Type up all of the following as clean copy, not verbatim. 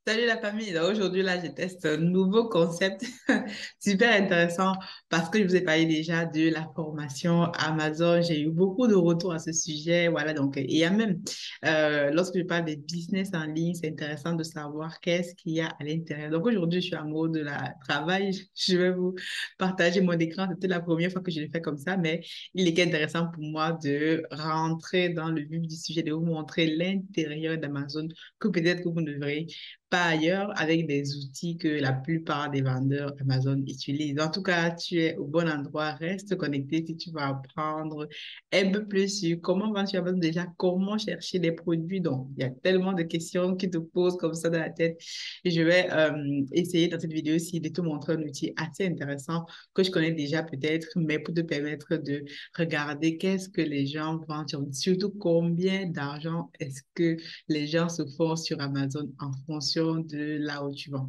Salut la famille. Donc, aujourd'hui, là, je teste un nouveau concept super intéressant parce que je vous ai parlé déjà de la formation Amazon. J'ai eu beaucoup de retours à ce sujet. Voilà, donc, il y a même, lorsque je parle des business en ligne, c'est intéressant de savoir qu'est-ce qu'il y a à l'intérieur. Donc, aujourd'hui, je suis en mode de la travail. Je vais vous partager mon écran. C'était la première fois que je le fais comme ça, mais il est intéressant pour moi de rentrer dans le vif du sujet, de vous montrer l'intérieur d'Amazon que peut-être que vous ne verrez pas ailleurs avec des outils que la plupart des vendeurs Amazon utilisent. En tout cas, tu es au bon endroit. Reste connecté si tu vas apprendre un peu plus sur comment vendre sur Amazon déjà, comment chercher des produits. Donc, il y a tellement de questions qui te posent comme ça dans la tête. Et je vais essayer dans cette vidéo aussi de te montrer un outil assez intéressant que je connais déjà peut-être, mais pour te permettre de regarder qu'est-ce que les gens vendent, surtout combien d'argent est-ce que les gens se font sur Amazon en fonction de là où tu vas.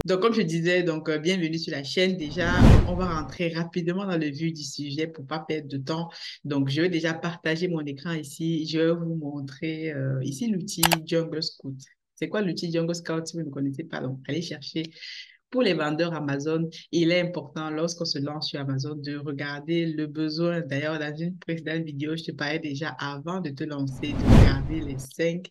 Donc, comme je disais, bienvenue sur la chaîne. Déjà, on va rentrer rapidement dans le vif du sujet pour pas perdre de temps. Donc, je vais déjà partager mon écran ici. Je vais vous montrer ici l'outil Jungle Scout. C'est quoi l'outil Jungle Scout si vous ne connaissez pas? Donc, allez chercher. Pour les vendeurs Amazon, il est important lorsqu'on se lance sur Amazon de regarder le besoin. D'ailleurs, dans une précédente vidéo, je te parlais déjà avant de te lancer de regarder les 5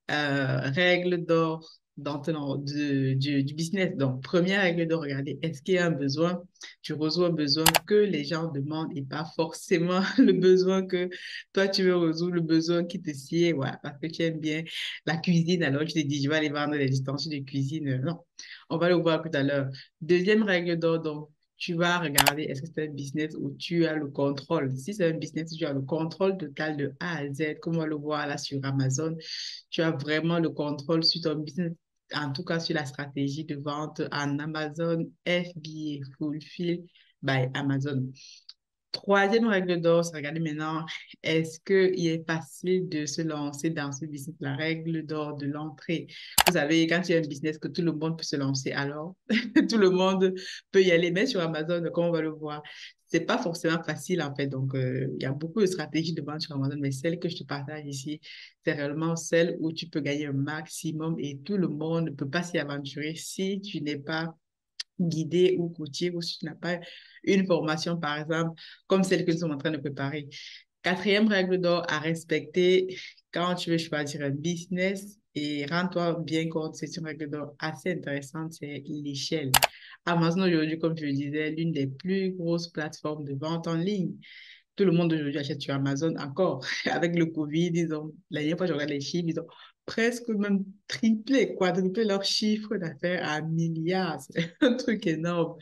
règles d'or du business. Donc, première règle d'or, regardez, est-ce qu'il y a un besoin? Tu reçois un besoin que les gens demandent et pas forcément le besoin que toi, tu veux résoudre, le besoin qui te sied, voilà, parce que tu aimes bien la cuisine. Alors, tu te dis, je vais aller vendre des ustensiles de cuisine. Non, on va le voir tout à l'heure. Deuxième règle d'or, donc, tu vas regarder est-ce que c'est un business où tu as le contrôle. Si c'est un business où tu as le contrôle total de A à Z, comme on va le voir là sur Amazon, tu as vraiment le contrôle sur ton business, en tout cas sur la stratégie de vente en Amazon FBA, Fulfill by Amazon. Troisième règle d'or, c'est regarder maintenant, est-ce qu'il est facile de se lancer dans ce business? La règle d'or de l'entrée. Vous savez, quand il y a un business que tout le monde peut se lancer, alors tout le monde peut y aller. Mais sur Amazon, comme on va le voir, c'est pas forcément facile en fait. Donc, il y a beaucoup de stratégies de vente sur Amazon, mais celle que je te partage ici, c'est réellement celle où tu peux gagner un maximum et tout le monde ne peut pas s'y aventurer si tu n'es pas guidé ou coaché ou si tu n'as pas une formation, par exemple, comme celle que nous sommes en train de préparer. Quatrième règle d'or à respecter quand tu veux choisir un business et rends-toi bien compte, c'est une règle d'or assez intéressante, c'est l'échelle. Amazon aujourd'hui, comme je le disais, l'une des plus grosses plateformes de vente en ligne. Tout le monde aujourd'hui achète sur Amazon encore. Avec le Covid, la dernière fois, je regarde les chiffres, ils ont presque même triplé, quadruplé leur chiffre d'affaires à milliards. C'est un truc énorme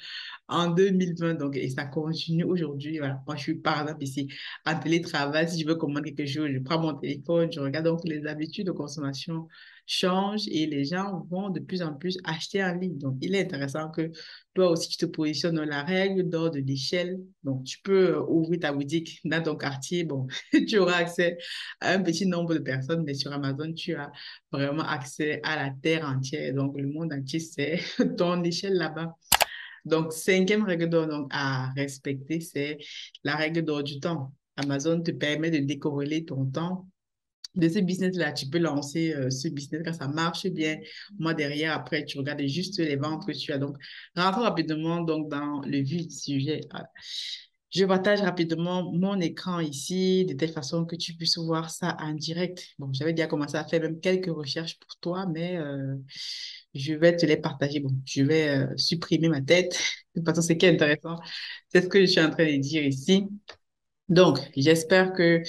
en 2020. Donc, et ça continue aujourd'hui. Voilà. Moi, je suis par exemple ici en télétravail. Si je veux commander quelque chose, je prends mon téléphone, je regarde. Donc, les habitudes de consommation changent et les gens vont de plus en plus acheter en ligne. Donc, il est intéressant que toi aussi, tu te positionnes dans la règle d'or de l'échelle. Donc, tu peux ouvrir ta boutique dans ton quartier. Bon, tu auras accès à un petit nombre de personnes, mais sur Amazon, tu as vraiment accès à la terre entière. Donc, le monde entier, c'est ton échelle là-bas. Donc, cinquième règle d'or donc, à respecter, c'est la règle d'or du temps. Amazon te permet de décorréler ton temps de ce business-là. Tu peux lancer ce business quand ça marche bien. Moi, derrière, après, tu regardes juste les ventes que tu as. Donc, rentrons rapidement donc, dans le vif du sujet. Je partage rapidement mon écran ici, de telle façon que tu puisses voir ça en direct. Bon, j'avais déjà commencé à faire même quelques recherches pour toi, mais je vais te les partager. Bon, je vais supprimer ma tête. De toute façon, ce qui est intéressant, c'est ce que je suis en train de dire ici. Donc, j'espère que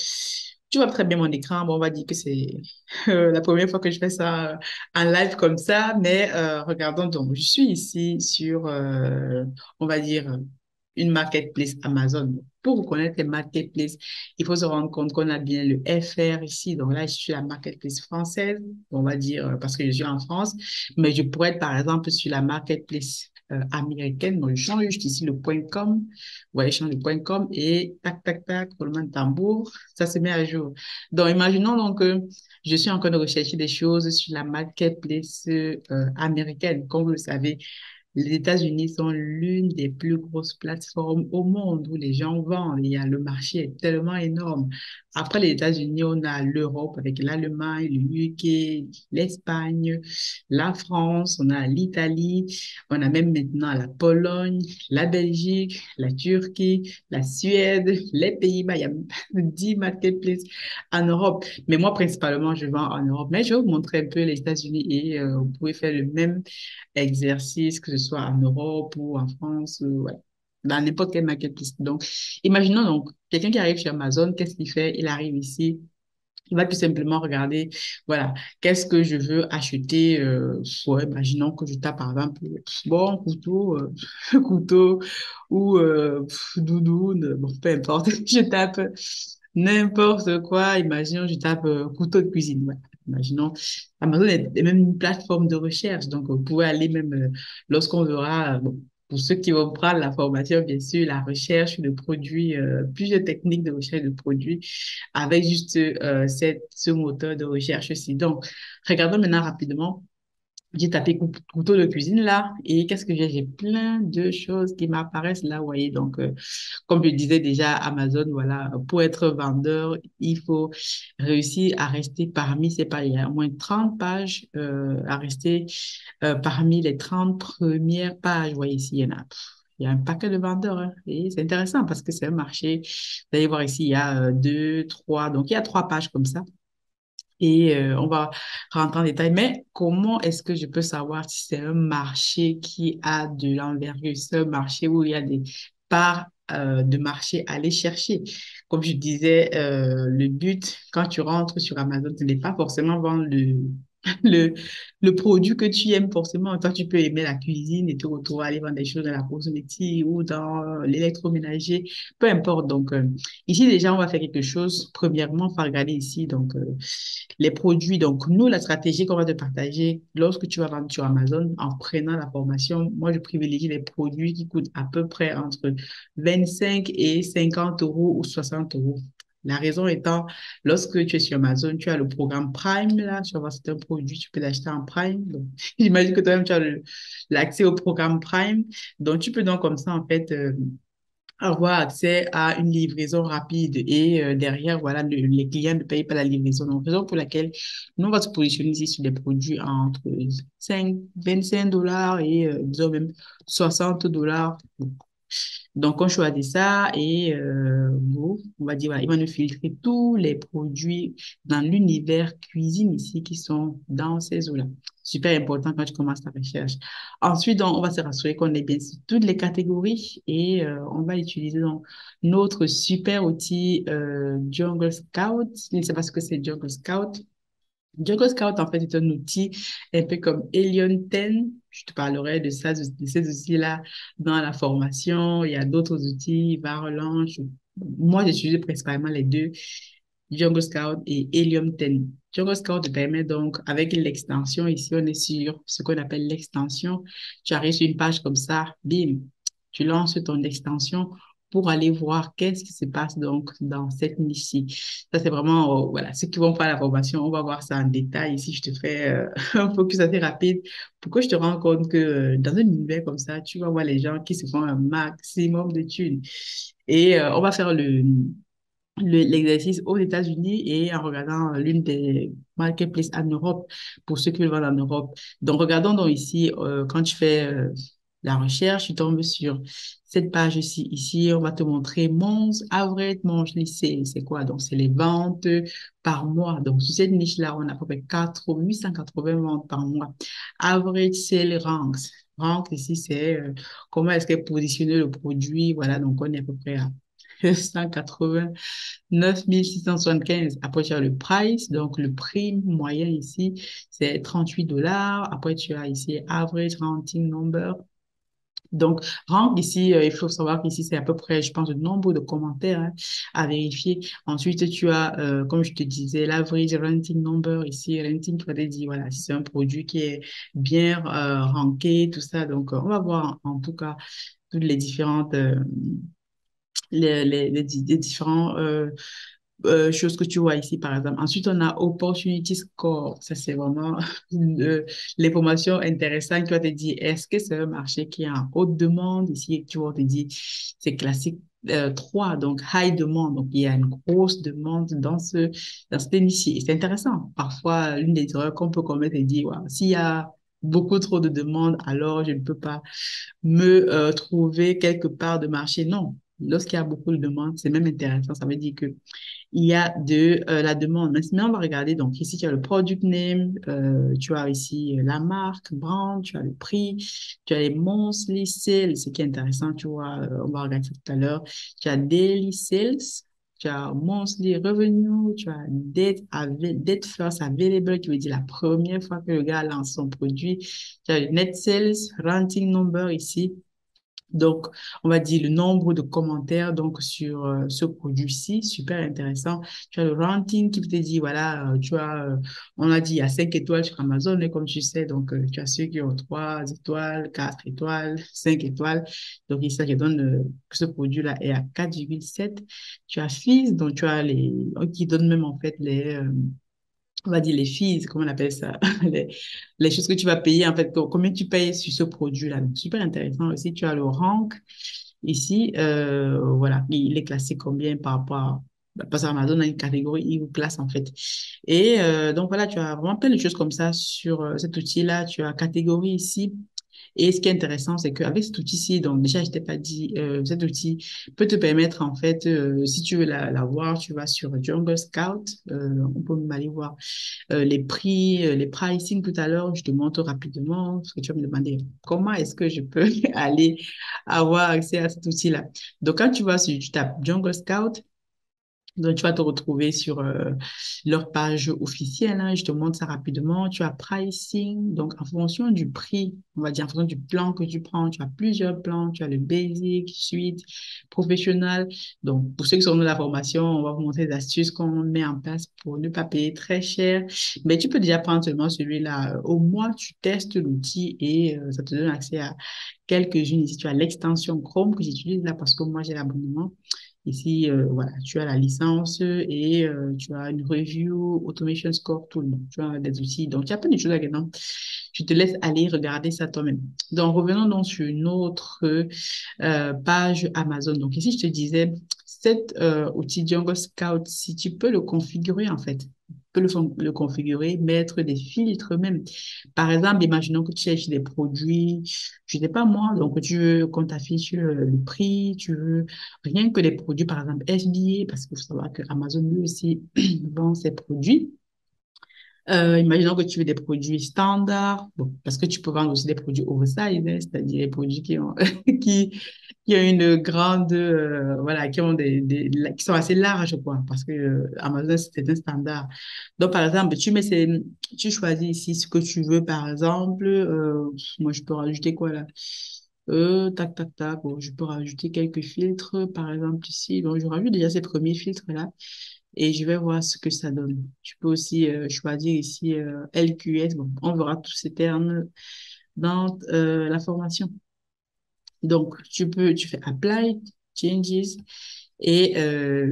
tu vois très bien mon écran. Bon, on va dire que c'est la première fois que je fais ça en live comme ça, mais regardons donc. Je suis ici sur, on va dire, une marketplace Amazon. Pour connaître les marketplaces, il faut se rendre compte qu'on a bien le FR ici. Donc là, je suis la marketplace française, on va dire, parce que je suis en France, mais je pourrais être, par exemple, sur la marketplace américaine. Donc, je change juste ici le .com. Ouais, je change le .com et tac, tac, tac, roulement de tambour, ça se met à jour. Donc, imaginons donc que je suis en train de rechercher des choses sur la marketplace américaine. Comme vous le savez, Les États-Unis sont l'une des plus grosses plateformes au monde où les gens vendent. Il y a, le marché est tellement énorme. Après les États-Unis, on a l'Europe avec l'Allemagne, le UK, l'Espagne, la France, on a l'Italie, on a même maintenant la Pologne, la Belgique, la Turquie, la Suède, les Pays-Bas. Il y a 10 marketplaces en Europe. Mais moi, principalement, je vends en Europe. Mais je vais vous montrer un peu les États-Unis et vous pouvez faire le même exercice, que ce soit en Europe ou en France, ouais, dans n'importe quel marketplace. Donc, imaginons donc quelqu'un qui arrive chez Amazon, qu'est-ce qu'il fait? Il arrive ici. Il va tout simplement regarder, voilà, qu'est-ce que je veux acheter. Ouais, imaginons que je tape par exemple, bon, couteau, couteau ou doudoune, bon, peu importe. Je tape n'importe quoi. Imaginons, je tape couteau de cuisine. Ouais. Imaginons, Amazon est même une plateforme de recherche. Donc, vous pouvez aller même, lorsqu'on verra, bon, pour ceux qui vont prendre la formation, bien sûr, la recherche de produits, plusieurs techniques de recherche de produits avec juste ce moteur de recherche-ci. Donc, regardons maintenant rapidement. J'ai tapé couteau de cuisine là et qu'est-ce que j'ai? J'ai plein de choses qui m'apparaissent là, vous voyez. Donc, comme je disais déjà, Amazon, voilà, pour être vendeur, il faut réussir à rester parmi ces pages. Il y a au moins 30 pages à rester parmi les 30 premières pages. Vous voyez ici, il y en a. Il y a un paquet de vendeurs, hein. Et c'est intéressant parce que c'est un marché. Vous allez voir ici, il y a deux, trois. Donc, il y a trois pages comme ça et on va rentrer en détail. Mais comment est-ce que je peux savoir si c'est un marché qui a de l'envergure, c'est un marché où il y a des parts de marché à aller chercher? Comme je disais, le but quand tu rentres sur Amazon, ce n'est pas forcément vendre le, le produit que tu aimes forcément. Toi, tu peux aimer la cuisine et te retrouver à aller vendre des choses dans la cosmétique ou dans l'électroménager, peu importe. Donc, ici, déjà, on va faire quelque chose. Premièrement, on va regarder ici. Donc, les produits. Donc, nous, la stratégie qu'on va te partager lorsque tu vas vendre sur Amazon en prenant la formation, moi, je privilégie les produits qui coûtent à peu près entre 25 et 50 euros ou 60 euros. La raison étant, lorsque tu es sur Amazon, tu as le programme Prime, là, tu vas voir certains produits, tu peux l'acheter en Prime. Donc, j'imagine que toi-même, tu as l'accès au programme Prime. Donc, tu peux donc comme ça, en fait, avoir accès à une livraison rapide et derrière, voilà, les clients ne payent pas la livraison. Donc, raison pour laquelle nous, on va se positionner ici sur des produits entre 25 $ et disons même 60 $. Donc, on choisit ça et bon, on va dire, voilà, il va nous filtrer tous les produits dans l'univers cuisine ici qui sont dans ces eaux-là. Super important quand tu commences ta recherche. Ensuite, donc, on va se rassurer qu'on est bien sur toutes les catégories et on va utiliser donc, notre super outil Jungle Scout. Je ne sais pas ce que c'est Jungle Scout. Jungle Scout, en fait, est un outil un peu comme Helium 10. Je te parlerai de ça, de ces outils-là dans la formation. Il y a d'autres outils, Avalanche. Moi, j'utilise principalement les deux, Jungle Scout et Helium 10. Jungle Scout te permet donc, avec l'extension, ici, on est sur ce qu'on appelle l'extension. Tu arrives sur une page comme ça, bim, tu lances ton extension pour aller voir qu'est-ce qui se passe donc dans cette niche-ci. Ça, c'est vraiment, voilà, ceux qui vont faire la formation, on va voir ça en détail. Ici, je te fais un focus assez rapide pour que je te rende compte que dans un univers comme ça, tu vas voir les gens qui se font un maximum de thunes. Et on va faire l'exercice aux États-Unis et en regardant l'une des marketplaces en Europe pour ceux qui veulent vendre en Europe. Donc, regardons donc ici, quand tu fais la recherche, tu tombes sur cette page-ci. Ici, on va te montrer Mon's Average Monthly Sales. C'est quoi? Donc, c'est les ventes par mois. Donc, sur cette niche-là, on a à peu près 880 ventes par mois. Average Sale Ranks. Rank, ici, c'est comment est-ce qu'est positionné le produit. Voilà, donc on est à peu près à 189 675. Après, tu as le price, donc le prix moyen ici, c'est 38 $. Après, tu as ici average ranking number. Donc, rank ici, il faut savoir qu'ici, c'est à peu près, je pense, le nombre de commentaires hein, à vérifier. Ensuite, tu as, comme je te disais, l'average ranking number ici, ranking, tu vas te dire, voilà, si c'est un produit qui est bien ranké, tout ça. Donc, on va voir en tout cas toutes les différentes les différents chose que tu vois ici, par exemple. Ensuite, on a Opportunity Score. Ça, c'est vraiment euh, l'information intéressante qui va te dire, est-ce que c'est un marché qui est en haute demande? Ici, tu vois, on te dit, c'est classique 3, donc high demande. Donc, il y a une grosse demande dans cette niche. Et c'est intéressant. Parfois, l'une des erreurs qu'on peut commettre est de dire, ouais, s'il y a beaucoup trop de demandes, alors je ne peux pas me trouver quelque part de marché. Non. Lorsqu'il y a beaucoup de demandes, c'est même intéressant. Ça veut dire que il y a de la demande. Maintenant, on va regarder. Donc, ici, tu as le product name, tu as ici la marque, brand, tu as le prix, tu as les monthly sales, ce qui est intéressant, tu vois, on va regarder ça tout à l'heure. Tu as daily sales, tu as monthly revenue, tu as date first available, qui veut dire la première fois que le gars lance son produit. Tu as le net sales, renting number ici. Donc, on va dire le nombre de commentaires donc sur ce produit-ci, super intéressant. Tu as le ranking qui te dit, voilà, on a dit, il y a 5 étoiles sur Amazon, mais comme tu sais, donc tu as ceux qui ont 3 étoiles, 4 étoiles, 5 étoiles. Donc, ici, ça te donne que ce produit-là est à 4,7. Tu as Fizz, donc tu as qui donne même en fait on va dire les fees, comment on appelle ça, les, les choses que tu vas payer, en fait, combien tu payes sur ce produit-là. Donc, super intéressant aussi. Tu as le rank ici, voilà, il est classé combien par rapport à, parce qu'Amazon a une catégorie, il vous classe en fait. Et donc voilà, tu as vraiment plein de choses comme ça sur cet outil-là. Tu as catégorie ici. Et ce qui est intéressant, c'est qu'avec cet outil-ci, donc déjà, je t'ai pas dit, cet outil peut te permettre, en fait, si tu veux la voir, tu vas sur Jungle Scout, on peut même aller voir les prix, les pricing tout à l'heure, je te montre rapidement, parce que tu vas me demander comment est-ce que je peux aller avoir accès à cet outil-là. Donc, quand tu vas sur, tu tapes Jungle Scout, donc, tu vas te retrouver sur leur page officielle, hein. Je te montre ça rapidement. Tu as pricing. Donc, en fonction du prix, on va dire en fonction du plan que tu prends, tu as plusieurs plans. Tu as le basic, suite, professionnel. Donc, pour ceux qui sont dans la formation, on va vous montrer des astuces qu'on met en place pour ne pas payer très cher. Mais tu peux déjà prendre seulement celui-là. Au mois, tu testes l'outil et ça te donne accès à quelques-unes. Ici, tu as l'extension Chrome que j'utilise là parce que moi, j'ai l'abonnement. Ici, voilà, tu as la licence et tu as une review, automation score, tout le monde. Tu as des outils. Donc, il y a plein de choses là-dedans. Je te laisse aller regarder ça toi-même. Donc, revenons donc sur une autre page Amazon. Donc, ici, je te disais, cet outil Django Scout, si tu peux le configurer, en fait, tu peux le configurer, mettre des filtres même. Par exemple, imaginons que tu cherches des produits, je sais pas moi, donc tu veux qu'on t'affiche le prix, tu veux rien que les produits, par exemple, FBA, parce qu'il faut savoir que Amazon lui aussi vend ses produits. Imaginons que tu veux des produits standards, bon, parce que tu peux vendre aussi des produits oversize, hein, c'est-à-dire les produits qui, qui ont une grande, voilà, qui sont assez larges, quoi, parce que Amazon, c'est un standard. Donc, par exemple, tu choisis ici ce que tu veux, par exemple, moi, je peux rajouter quoi là? Tac, tac, tac, bon, je peux rajouter quelques filtres, par exemple, ici. Donc, je rajoute déjà ces premiers filtres-là et je vais voir ce que ça donne. Tu peux aussi choisir ici LQS. Bon, on verra tous ces termes dans la formation. Donc, tu fais Apply, Changes, et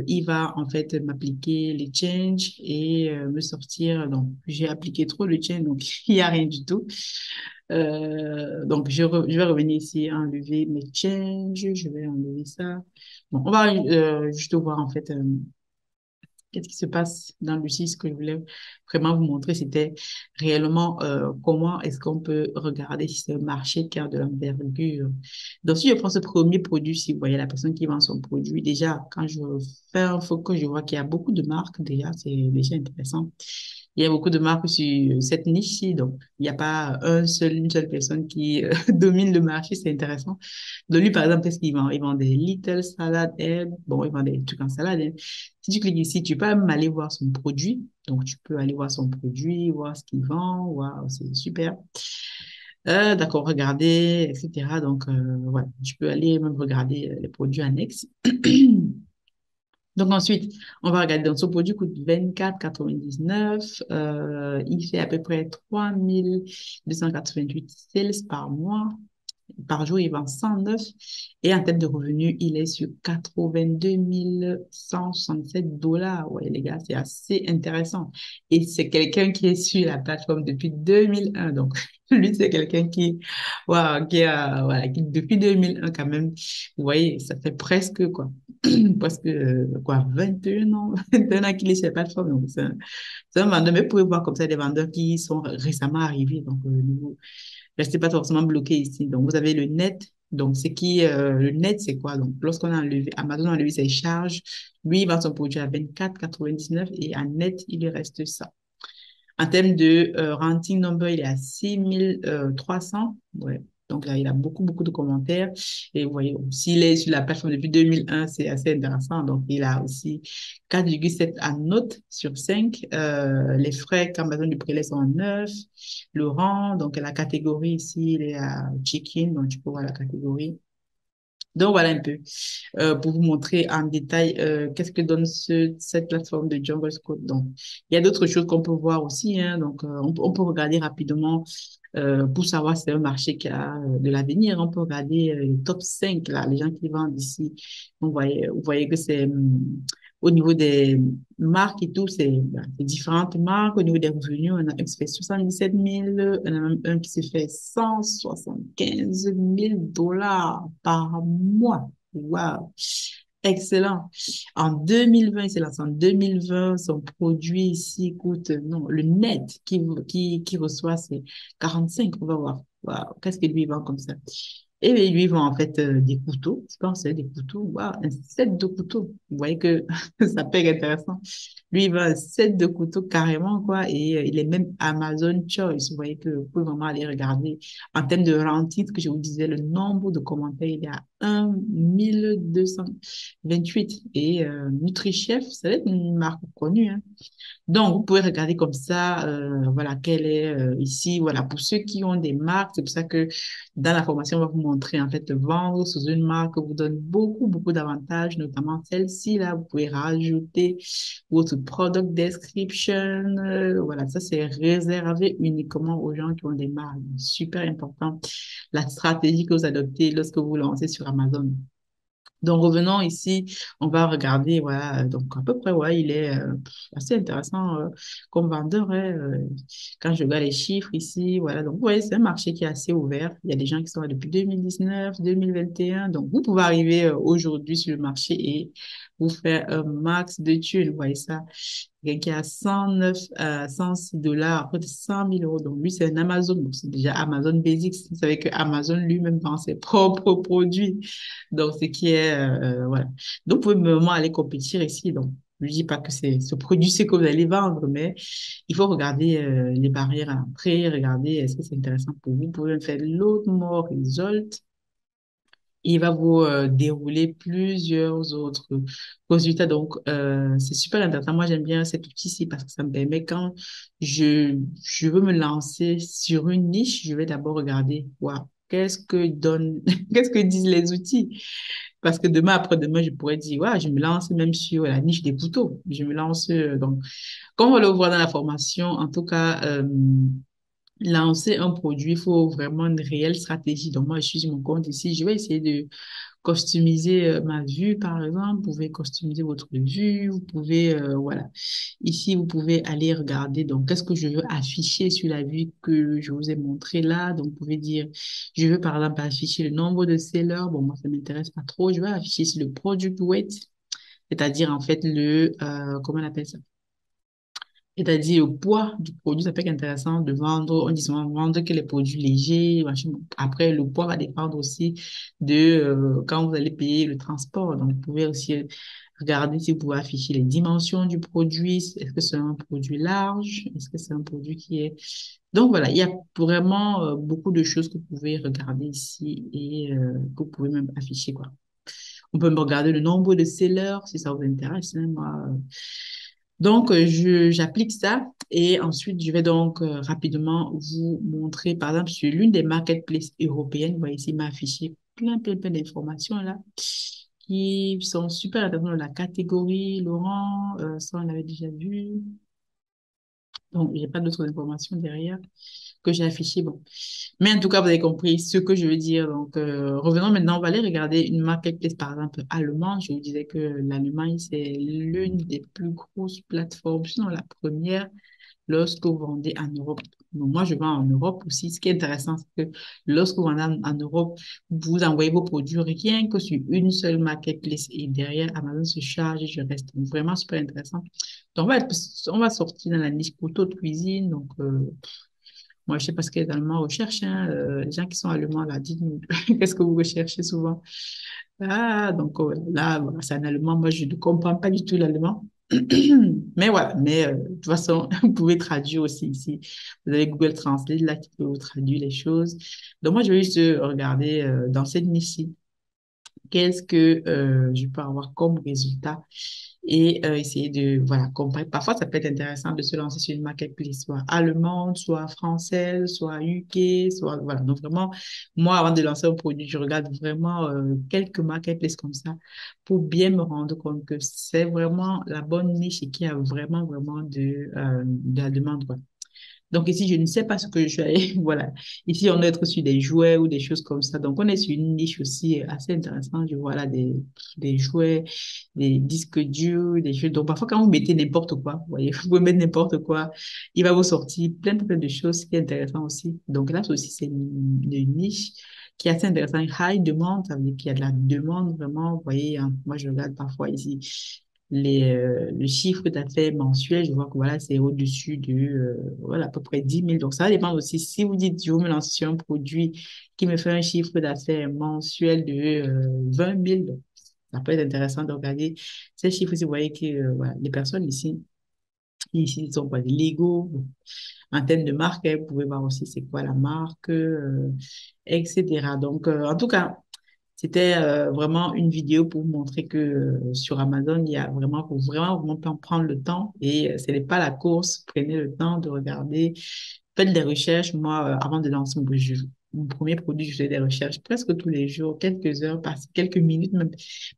il va en fait m'appliquer les changes et me sortir. Donc, j'ai appliqué trop le change, donc il n'y a rien du tout. Donc, je vais revenir ici, enlever mes changes, je vais enlever ça. Bon, on va juste voir en fait qu'est-ce qui se passe dans l'outil. Ce que je voulais vraiment vous montrer, c'était réellement comment est-ce qu'on peut regarder si c'est un marché qui a de l'envergure. Donc, si je prends ce premier produit, si vous voyez la personne qui vend son produit, déjà, quand je fais un focus, je vois qu'il y a beaucoup de marques, déjà, c'est déjà intéressant. Il y a beaucoup de marques sur cette niche-ci, donc il n'y a pas une seule personne qui domine le marché, c'est intéressant. Donc lui, par exemple, qu'est-ce qu'il vend? Il vend des little salad herbs, bon, il vend des trucs en salade, hein. Si tu cliques ici, tu peux même aller voir son produit. Donc, tu peux aller voir son produit, voir ce qu'il vend. Waouh, c'est super. D'accord, regarder, etc. Donc, voilà, tu peux aller même regarder les produits annexes. Donc, ensuite, on va regarder. Donc, ce produit coûte 24,99. Il fait à peu près 3 288 sales par mois. Par jour, il vend 109. Et en termes de revenus, il est sur 82 167 $. Ouais, les gars, c'est assez intéressant. Et c'est quelqu'un qui est sur la plateforme depuis 2001. Donc, lui, c'est quelqu'un qui, waouh, voilà, qui, depuis 2001, quand même, vous voyez, ça fait presque, quoi, presque, quoi, 21 ans, 21 ans qu'il est sur la plateforme. Donc, c'est un vendeur. Mais vous pouvez voir comme ça des vendeurs qui sont récemment arrivés. Donc, restez pas forcément bloqué ici. Donc, vous avez le net. Donc, le net, c'est quoi? Donc, lorsqu'on a enlevé, Amazon a enlevé ses charges, lui, il vend son produit à 24,99 et en net, il lui reste ça. En termes de ranking number, il est à 6300. Ouais. Donc là, il a beaucoup, beaucoup de commentaires. Et vous voyez, s'il est sur la plateforme depuis 2001, c'est assez intéressant. Donc, il a aussi 4,7 à note sur 5. Les frais qu'Amazon lui prélève sont en 9. Le rang, donc la catégorie ici, il est à chicken. Donc, tu peux voir la catégorie. Donc, voilà un peu pour vous montrer en détail qu'est-ce que donne cette plateforme de Jungle Scout. Donc, il y a d'autres choses qu'on peut voir aussi. Hein, donc, on peut regarder rapidement pour savoir si c'est un marché qui a de l'avenir. On peut regarder les top 5 là, les gens qui vendent ici. Vous voyez que c'est au niveau des marques et tout, c'est différentes marques. Au niveau des revenus, on a un qui se fait 77 000, on a même un qui se fait 175 000 $ par mois. Waouh! Excellent. En 2020, c'est lancé en 2020, son produit ici coûte, non, le net qui reçoit, c'est 45. On va voir. Waouh, qu'est-ce que lui vend comme ça? Et bien, lui vend en fait des couteaux. Je pense que c'est des couteaux. Waouh, un set de couteaux. Vous voyez que ça peut être intéressant. Lui, il vend un set de couteaux carrément, quoi. Et il est même Amazon Choice. Vous voyez que vous pouvez vraiment aller regarder. En termes de ranking, ce que je vous disais, le nombre de commentaires, il est à 1 228. Et NutriChef, ça va être une marque connue, hein. Donc, vous pouvez regarder comme ça, voilà, quelle est ici, voilà, pour ceux qui ont des marques, c'est pour ça que dans la formation, on va vous montrer, en fait, vendre sous une marque vous donne beaucoup, beaucoup d'avantages, notamment celle-ci, là, vous pouvez rajouter votre product description, voilà, ça, c'est réservé uniquement aux gens qui ont des marques. Super important. La stratégie que vous adoptez lorsque vous lancez sur Amazon. Donc, revenons ici, on va regarder, voilà, donc à peu près, ouais, il est assez intéressant comme vendeur, hein, quand je regarde les chiffres ici, voilà, donc, ouais, c'est un marché qui est assez ouvert. Il y a des gens qui sont là depuis 2019, 2021, donc vous pouvez arriver aujourd'hui sur le marché et vous faire un max de thunes, vous voyez ça, quelqu'un qui a 109, 106 $, après 100 000 €, donc lui, c'est un Amazon, donc c'est déjà Amazon Basics, vous savez que Amazon lui-même vend ses propres produits. Donc, ce qui est, voilà. Donc, vous pouvez vraiment aller compétir ici. Donc, je ne dis pas que c'est ce produit-ci que vous allez vendre, mais il faut regarder les barrières à l'entrée, regarder est-ce que c'est intéressant pour vous. Vous pouvez faire l'autre mot result. Il va vous dérouler plusieurs autres résultats. Donc, c'est super intéressant. Moi, j'aime bien cet outil-ci parce que ça me permet quand je veux me lancer sur une niche, je vais d'abord regarder, waouh, qu'est-ce que donne, qu'est-ce que disent les outils? Parce que demain, après-demain, je pourrais dire, ouais, je me lance même sur la niche des couteaux. Je me lance, donc, comme on le voit dans la formation, en tout cas, lancer un produit, il faut vraiment une réelle stratégie. Donc, moi, je suis sur mon compte ici. Je vais essayer de customiser ma vue, par exemple. Vous pouvez customiser votre vue. Vous pouvez, voilà. Ici, vous pouvez aller regarder. Donc, qu'est-ce que je veux afficher sur la vue que je vous ai montré là? Donc, vous pouvez dire, je veux, par exemple, afficher le nombre de sellers. Bon, moi, ça m'intéresse pas trop. Je vais afficher ici le product weight, c'est-à-dire, en fait, comment on appelle ça? C'est-à-dire le poids du produit, ça peut être intéressant de vendre, on dit souvent vendre que les produits légers, machin. Après, le poids va dépendre aussi de quand vous allez payer le transport. Donc, vous pouvez aussi regarder si vous pouvez afficher les dimensions du produit. Est-ce que c'est un produit large? Est-ce que c'est un produit qui est... Donc, voilà, il y a vraiment beaucoup de choses que vous pouvez regarder ici et que vous pouvez même afficher, quoi. On peut me regarder le nombre de sellers si ça vous intéresse, hein, moi. Donc, j'applique ça et ensuite, je vais donc rapidement vous montrer, par exemple, sur l'une des marketplaces européennes, vous voyez ici, il m'a affiché plein d'informations là qui sont super intéressantes. La catégorie, Laurent, ça on avait déjà vu. Donc, j'ai pas d'autres informations derrière que j'ai affichées. Bon. Mais en tout cas, vous avez compris ce que je veux dire. Donc, revenons maintenant, on va aller regarder une marketplace, par exemple, allemande. Je vous disais que l'Allemagne, c'est l'une des plus grosses plateformes, sinon la première lorsque vous vendez en Europe. Donc, moi, je vends en Europe aussi. Ce qui est intéressant, c'est que lorsque vous vendez en Europe, vous envoyez vos produits rien que sur une seule marketplace et derrière, Amazon se charge et je reste. Donc, vraiment super intéressant. Donc, on va sortir dans la niche couteau de cuisine. Donc, moi, je sais pas ce que les Allemands recherchent. Hein. Les gens qui sont allemands, là, dites-nous, qu'est-ce que vous recherchez souvent? Ah, donc là, voilà, c'est un allemand. Moi, je ne comprends pas du tout l'allemand. Mais voilà, mais de toute façon, vous pouvez traduire aussi ici. Vous avez Google Translate là qui peut vous traduire les choses. Donc, moi, je vais juste regarder dans cette niche-ci qu'est-ce que je peux avoir comme résultat et essayer de, voilà, comparer. Parfois, ça peut être intéressant de se lancer sur une marketplace, soit allemande, soit française, soit UK, soit, voilà. Donc, vraiment, moi, avant de lancer un produit, je regarde vraiment quelques marketplaces comme ça pour bien me rendre compte que c'est vraiment la bonne niche et qu'il y a vraiment, vraiment de la demande, quoi. Donc ici, je ne sais pas ce que je vais... Voilà. Ici, on doit être sur des jouets ou des choses comme ça. Donc, on est sur une niche aussi assez intéressante. Je vois là des jouets, des disques durs, des jeux. Donc, parfois, quand vous mettez n'importe quoi, vous voyez, vous pouvez mettre n'importe quoi, il va vous sortir plein de choses qui est intéressant aussi. Donc là, aussi, c'est une niche qui est assez intéressante. High demande, ça veut dire qu'il y a de la demande vraiment. Vous voyez, hein, moi, je regarde parfois ici le chiffre d'affaires mensuel, je vois que voilà, c'est au-dessus de voilà, à peu près 10 000. Donc, ça dépend aussi. Si vous dites, je vous me lance sur un produit qui me fait un chiffre d'affaires mensuel de 20 000, donc, ça peut être intéressant de regarder ces chiffres. Si vous voyez que voilà, les personnes ici, ils sont pas des Lego. Bon, en termes de marque, hein, vous pouvez voir aussi c'est quoi la marque, etc. Donc, en tout cas, c'était vraiment une vidéo pour vous montrer que sur Amazon, il y a vraiment, faut vraiment prendre le temps et ce n'est pas la course. Prenez le temps de regarder, faites des recherches. Moi, avant de lancer mon premier produit, je faisais des recherches presque tous les jours, quelques heures, quelques minutes même,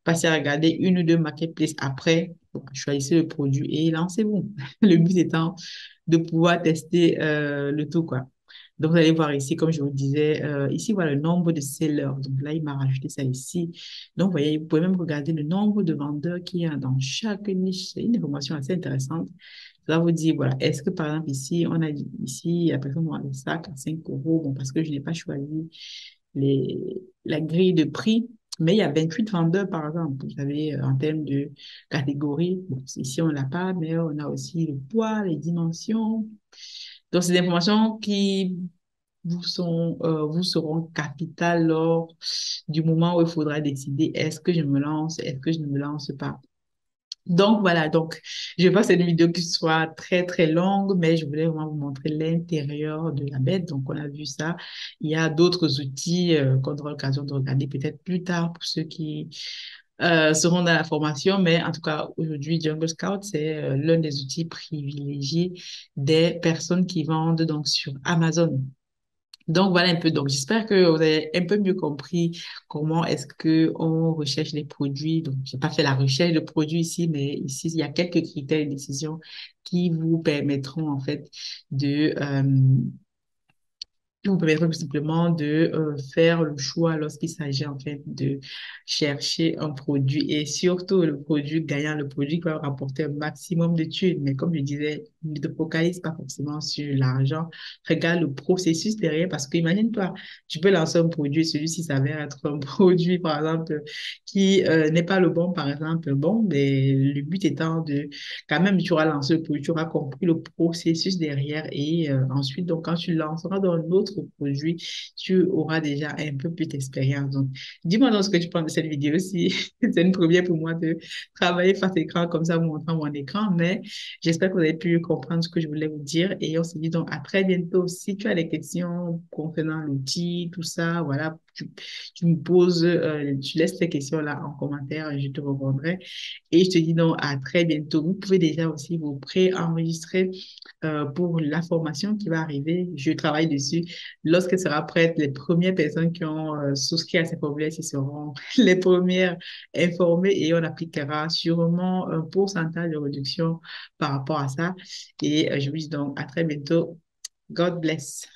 passer à regarder une ou deux marketplaces après. Donc, choisissez le produit et lancez-vous. Le but étant de pouvoir tester le tout, quoi. Donc, vous allez voir ici, comme je vous disais, ici, voilà le nombre de sellers. Donc là, il m'a rajouté ça ici. Donc, vous voyez, vous pouvez même regarder le nombre de vendeurs qu'il y a dans chaque niche. C'est une information assez intéressante. Ça va vous dire, voilà, est-ce que par exemple ici, on a dit, ici, la personne aura le sac à 5 euros, bon, parce que je n'ai pas choisi la grille de prix, mais il y a 28 vendeurs, par exemple. Vous savez, en termes de catégorie, bon, ici, on l'a pas, mais on a aussi le poids, les dimensions. Donc, c'est des informations qui vous seront capitales lors du moment où il faudra décider est-ce que je me lance, est-ce que je ne me lance pas. Donc voilà, donc je veux pas que cette vidéo qui soit très très longue, mais je voulais vraiment vous montrer l'intérieur de la bête. Donc on a vu ça. Il y a d'autres outils qu'on aura l'occasion de regarder peut-être plus tard pour ceux qui seront dans la formation. Mais en tout cas, aujourd'hui, Jungle Scout, c'est l'un des outils privilégiés des personnes qui vendent donc sur Amazon. Donc voilà un peu. Donc j'espère que vous avez un peu mieux compris comment est-ce que on recherche les produits. Donc j'ai pas fait la recherche de produits ici, mais ici il y a quelques critères et décisions qui vous permettront en fait de qui vous permettra tout simplement de faire le choix lorsqu'il s'agit en fait de chercher un produit et surtout le produit gagnant, le produit qui va rapporter un maximum de thunes. Mais comme je disais, ne te focalise pas forcément sur l'argent. Regarde le processus derrière parce que imagine-toi, tu peux lancer un produit et celui-ci s'avère être un produit, par exemple, qui n'est pas le bon, par exemple. Bon, mais le but étant de, quand même, tu auras lancé le produit, tu auras compris le processus derrière et ensuite, donc, quand tu lanceras dans un autre produit, tu auras déjà un peu plus d'expérience. Donc, dis-moi donc ce que tu penses de cette vidéo. Si c'est une première pour moi de travailler face écran comme ça, vous montrant mon écran, mais j'espère que vous avez pu comprendre ce que je voulais vous dire et on se dit donc à très bientôt. Si tu as des questions concernant l'outil, tout ça, voilà, tu me poses, tu laisses ces questions-là en commentaire et je te répondrai. Et je te dis donc à très bientôt. Vous pouvez déjà aussi vous pré-enregistrer pour la formation qui va arriver. Je travaille dessus. lorsqu'elle sera prête, les premières personnes qui ont souscrit à ces promesses, ils seront les premières informées et on appliquera sûrement un pourcentage de réduction par rapport à ça. Et je vous dis donc à très bientôt. God bless.